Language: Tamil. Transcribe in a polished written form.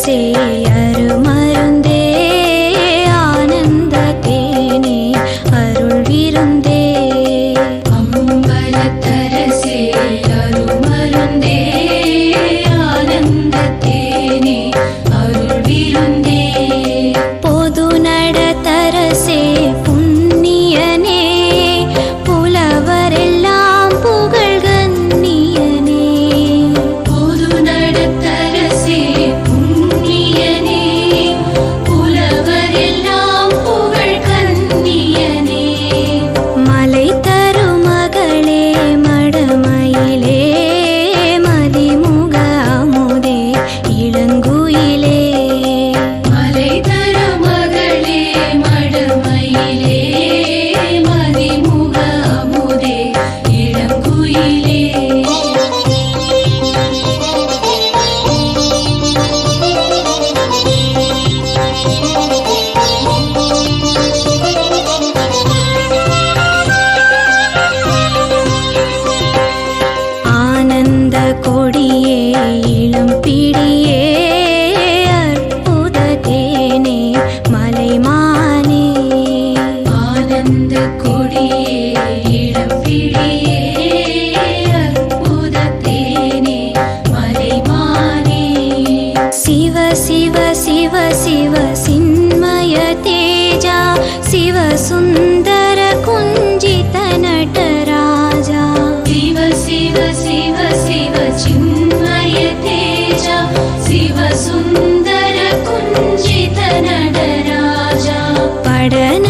தரசே அருமருந்தே ஆனந்த தேனே அருள் விருந்தே அம்பலத்தரசே அருமருந்தே ஆனந்த தேனே அருள் விருந்தே பொது நடத்தரசே புண்ணியனே புலவரெல்லாம் புகழ் கண்ணியனே பொது நடத்தரசே புண்ணியனே புலவரெல்லாம் புகழ் கண்ணியனே மலை தரும் மகளே மடமயிலே மதிமுக அமுதே இளங்குயிலே மலை தர மகளே மடமயிலே மதிமுக அமுதே இளங்குயிலே ஆனந்த கொடியே இளம் பிடியே அற்புத தேனே மலைமானே ஆனந்த கொடியே இளம்பிடியே அற்புத தேனே மலைமானே சிவ சிவ சிவ சிவ சின்மய தேஜா சிவ சுந்தர குஞ்சித நடராஜா சிவ சிவ சிவ சிவ சின்மய தேஜா சிவ சுந்தர குஞ்சித நடராஜா படன